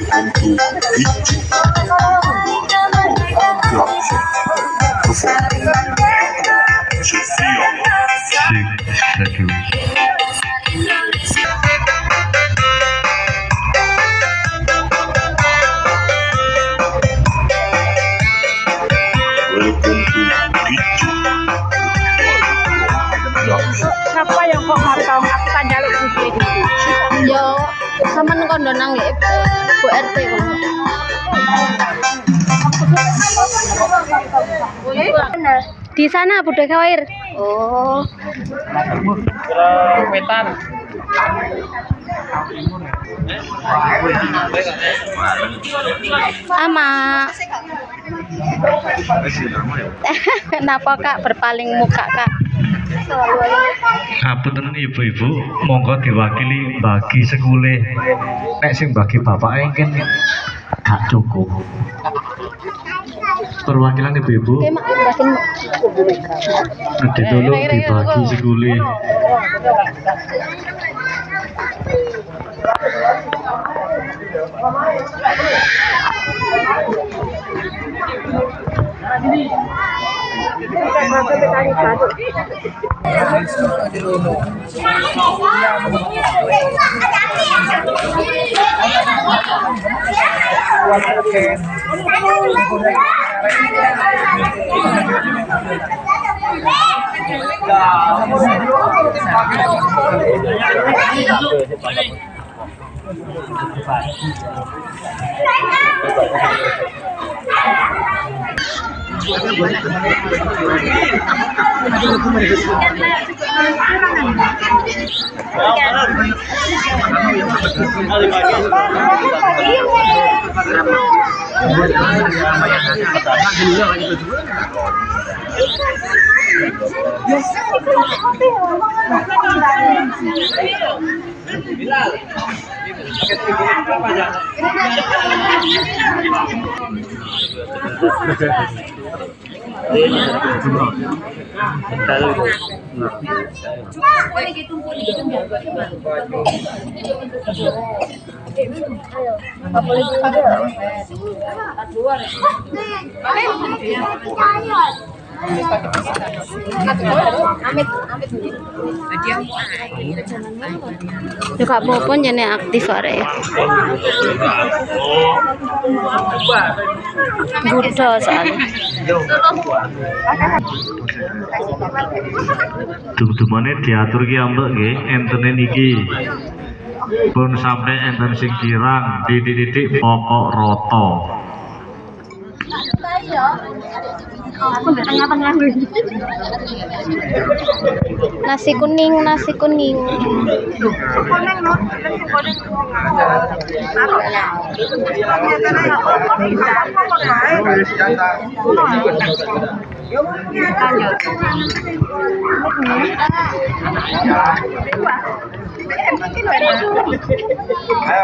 untuk hijau langsung Siapa yang kok ngatong aku kan jaluk putih Yo, sama kondo nang Bu RT kok. Di sana budaya Kawair. Oh. wetan. Ama. Kenapa Kak berpaling muka Kak? Ngapunten ibu-ibu, monggo diwakili bagi sekule. Nek sing bagi bapak engken gak cukup. Perwakilan ibu-ibu. Ditolong dibagi sekule. Ya Kak Popon jane aktif are. Budo soalnya. Dum-dumane diatur ki ambek nggih, entene niki. Pun sampai enten sing kirang titik-titik pokok roto. Nasi kuning, nasi kuning.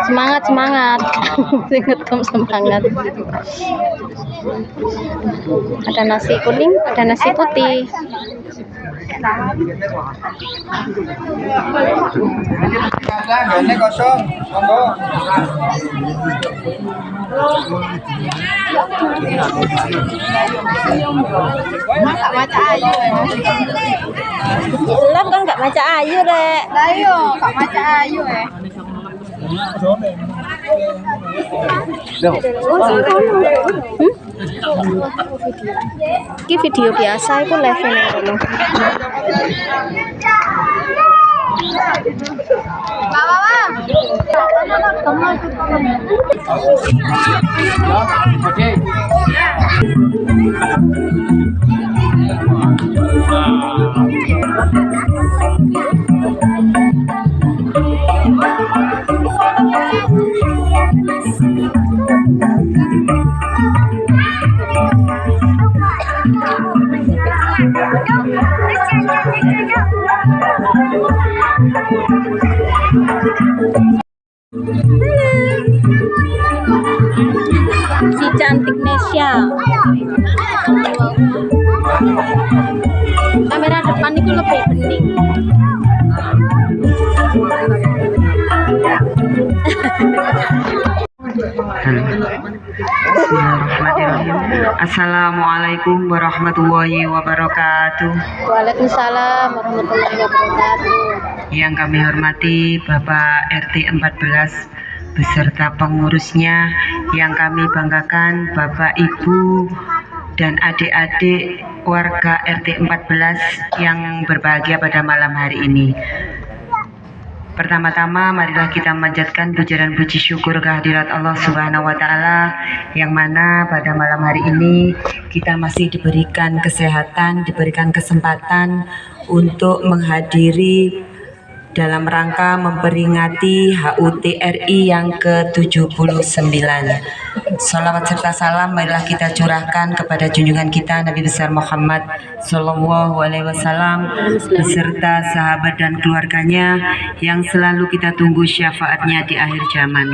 Semangat, semangat. Ngetom semangat. Ada nasi kuning, ada nasi putih. Ini kosong, monggo. Nggak maca ayu, Islam kan nggak maca ayu rek. Ayo, Kak maca ayu Ini video biasa itu live ini dulu. Si cantik Nesya. Kamera depan itu lebih bening. Bismillahirrahmanirrahim. Assalamualaikum warahmatullahi wabarakatuh. Waalaikumsalam warahmatullahi wabarakatuh. Yang kami hormati Bapak RT 14 beserta pengurusnya, yang kami banggakan Bapak Ibu dan adik-adik warga RT 14 yang berbahagia pada malam hari ini. Pertama-tama marilah kita memanjatkan puja dan puji syukur kehadirat Allah Subhanahu wa taala, yang mana pada malam hari ini kita masih diberikan kesehatan, diberikan kesempatan untuk menghadiri dalam rangka memperingati HUT RI yang ke-79. Salawat serta salam marilah kita curahkan kepada junjungan kita Nabi besar Muhammad Sallallahu Alaihi Wasallam beserta sahabat dan keluarganya yang selalu kita tunggu syafaatnya di akhir zaman.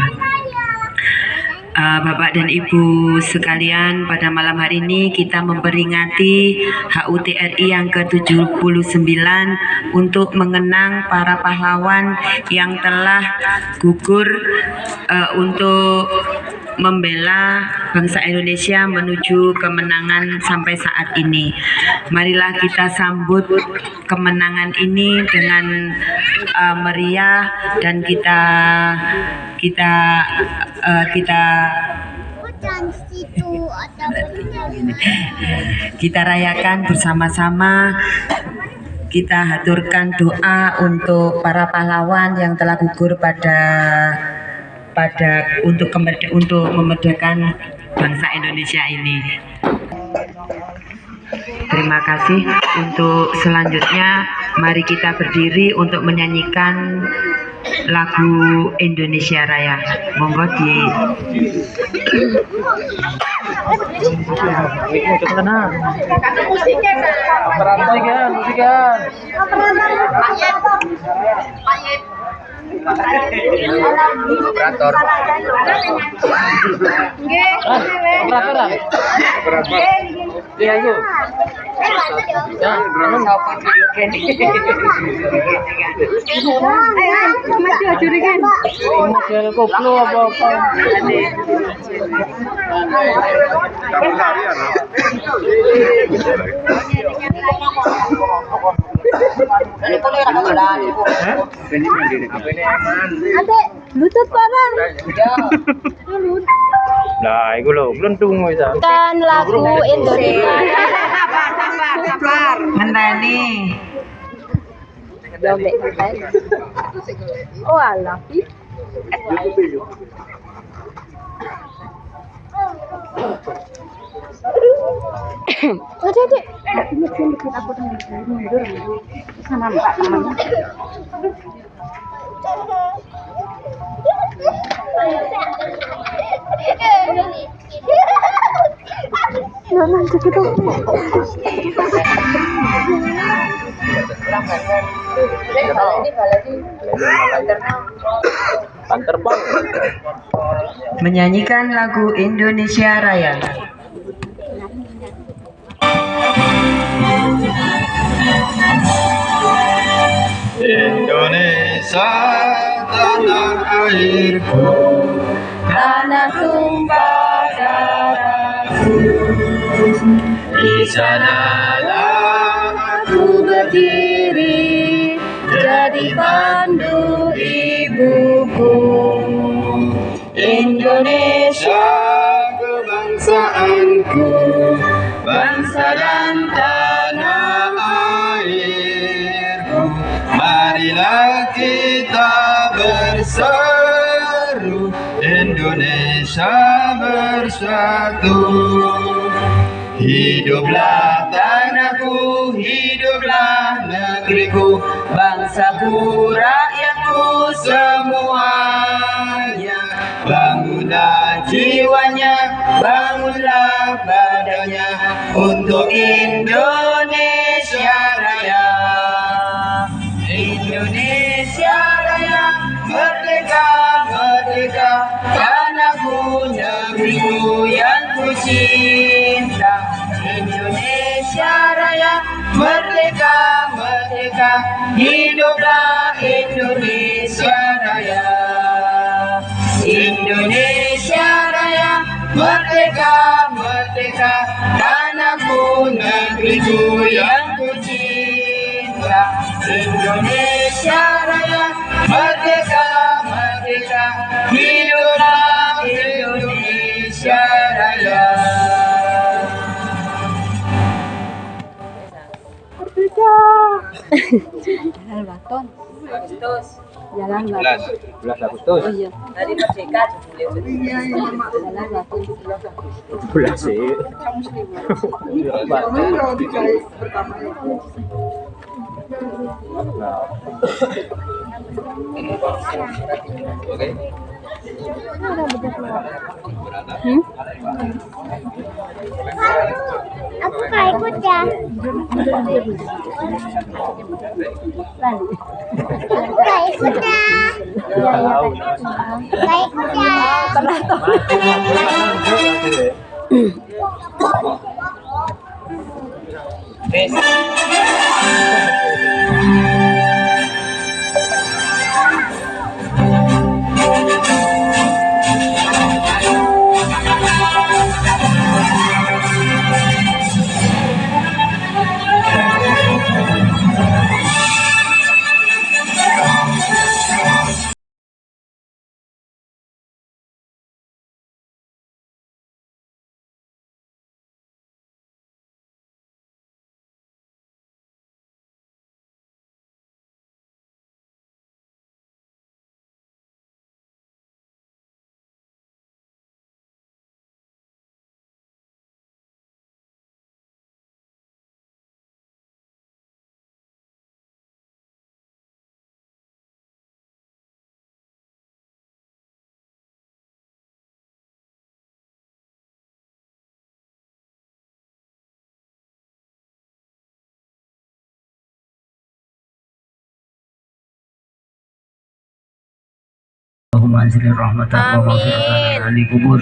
Bapak dan Ibu sekalian, pada malam hari ini kita memperingati HUT RI yang ke-79 untuk mengenang para pahlawan yang telah gugur untuk membela bangsa Indonesia menuju kemenangan sampai saat ini. Marilah kita sambut kemenangan ini dengan meriah dan kita rayakan bersama-sama. Kita haturkan doa untuk para pahlawan yang telah gugur untuk memerdekakan bangsa Indonesia ini. Terima kasih. Untuk selanjutnya mari kita berdiri untuk menyanyikan lagu Indonesia Raya. Monggo di Operator. Iya itu. Ya, model koplo apa-apa. Lutut parang. Nah, itu loh, belum bisa. Kan lagu Indonesia. sabar. Ngenteni. Oh alah. Dek. Sana Mbak temannya. Menyanyikan lagu Indonesia Raya. Indonesia tanah airku, Tanah tumpah darahku, di sanalah aku berdiri jadi pandu ibuku. Indonesia kebangsaanku, bangsa dan tanah airku. Marilah kita berseru, Indonesia bersatu. Hiduplah tanahku, hiduplah negeriku, bangsaku, rakyatku semuanya. Bangunlah jiwanya, bangunlah badannya untuk Indonesia Raya. Indonesia Raya, merdeka, merdeka, tanahku, negeriku yang ku cinta. Indonesia Raya, merdeka, merdeka, hiduplah Indonesia Raya. Indonesia Raya. merdeka, merdeka, tanahku, negeriku yang ku cinta. Indonesia Raya, merdeka, merdeka, hiduplah Indonesia Raya. Jalan Baton. Jalan 11 Agustus. Oh iya. Hari merdeka. Jalan Baton. 11 sih. Aku gak ikut ya. Aku gak ikut ya. Gak ikut ya. اللهم انزل الرحمة ومغفرة على القبور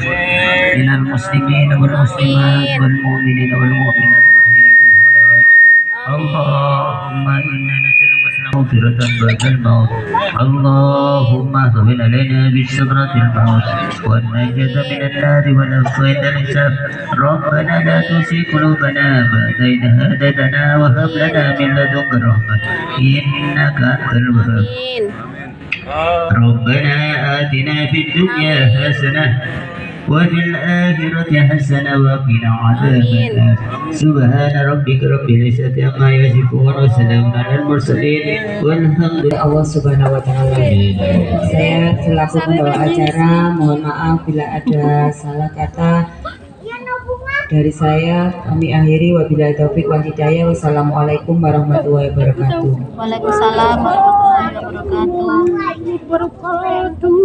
من المسلمين والمسلمات والمؤمنين والمؤمنات الأحياء منهم والأموات. اللهم إنا نسألك مغفرة بعد الموت. اللهم هون علينا بسكرة الموت والنجاة من النار والعفو عند الحساب. ربنا لا تزغ قلوبنا بعد إذ هديتنا وهب لنا من لدنك رحمة إنك أنت الوهاب. ربنا آتنا في الدنيا حسنة وفي الآخرة حسنة وقنا عذاب النار. سبحان ربك رب العزة عما يصفون وسلام على المرسلين والحمد لله. Allah Subhanahu wa taala. Saya selaku pembawa acara mohon maaf bila ada salah kata dari saya. Kami akhiri wabillahi taufik wal hidayah. Wassalamualaikum warahmatullahi wabarakatuh. Waalaikumsalam warahmatullahi wabarakatuh.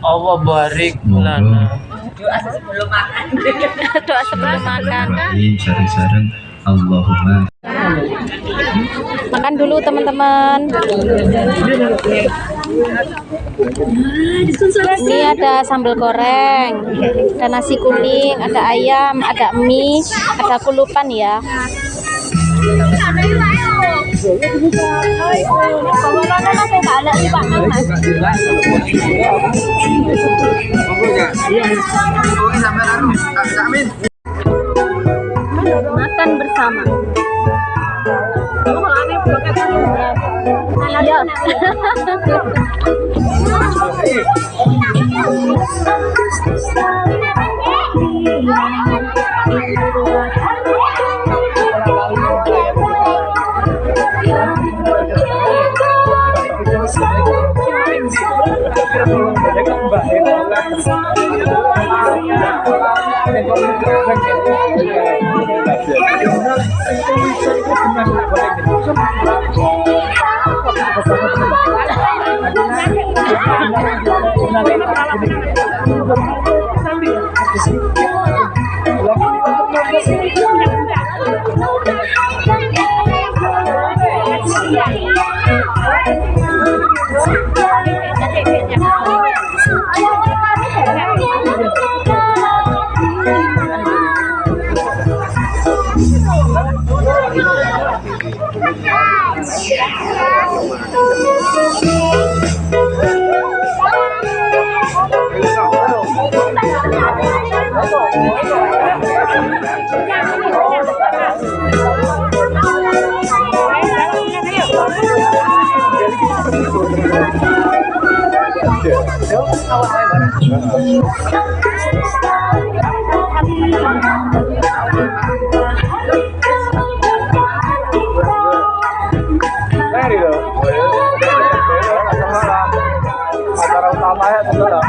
Allah barik lana. Doa sebelum makan. Doa sebelum makan. Sarang-sarang Allahumma. Makan dulu teman-teman. Ini ada sambal goreng, ada nasi kuning, ada ayam, ada mie, ada kulupan ya. Makan bersama. Ya. Thank you. Acara utamanya itu lah.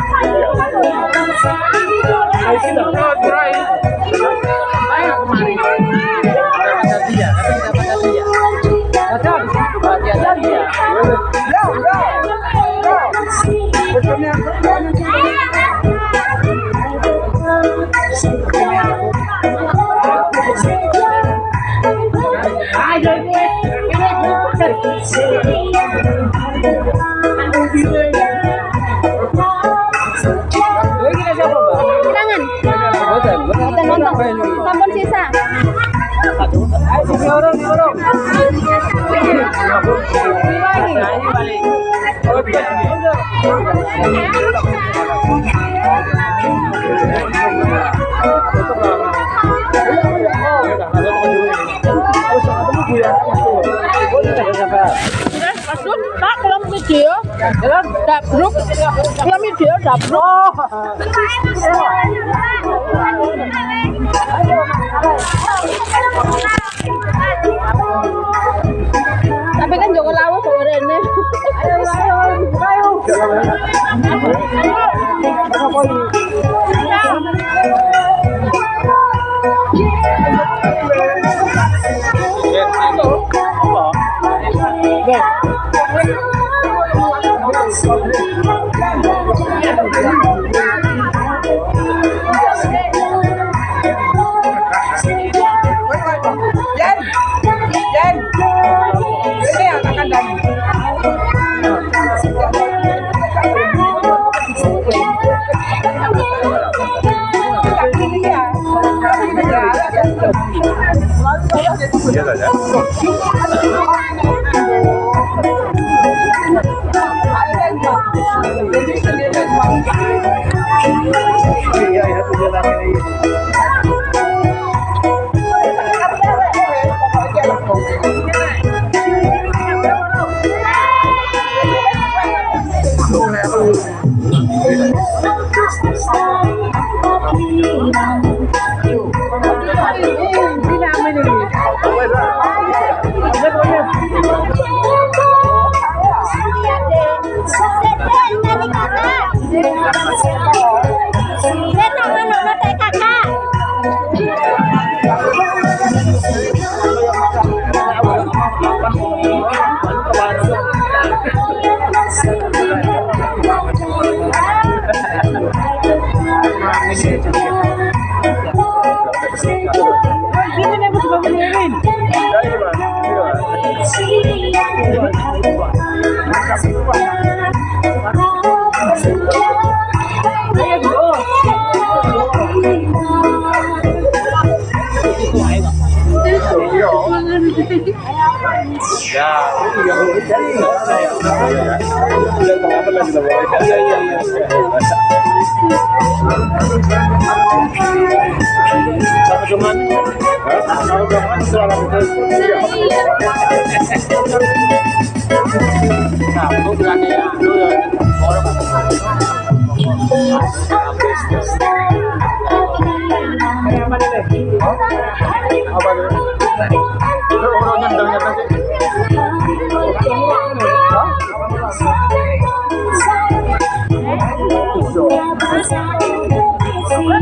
Tangan. Nonton. Sampun sisa. Masuk, tak dalam video, dalam grup, dalam video dapur. Tapi kan Joko Lawu sore ini.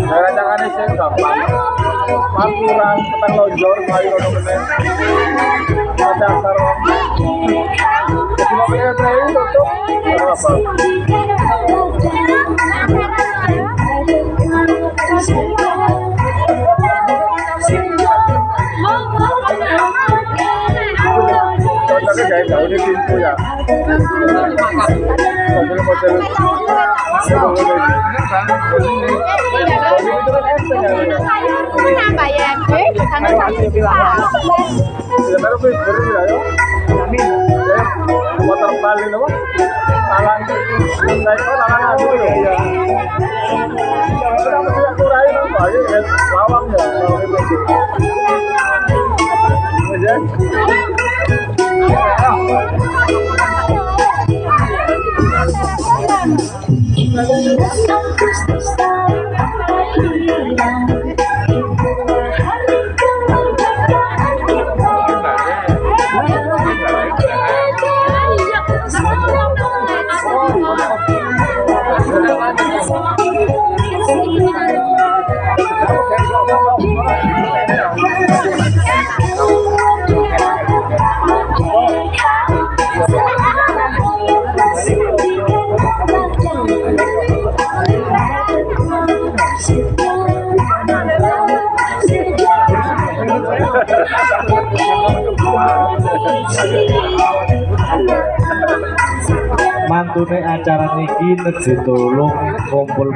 Rancangannya sih gampang. Kurang petang lonjor, melayu rono meneh. Dasar. Cuma punya training tutup. Apa? Contohnya kayak jauh di pintu ya. Model-model. Mantune acara niki nedhi tulung kumpul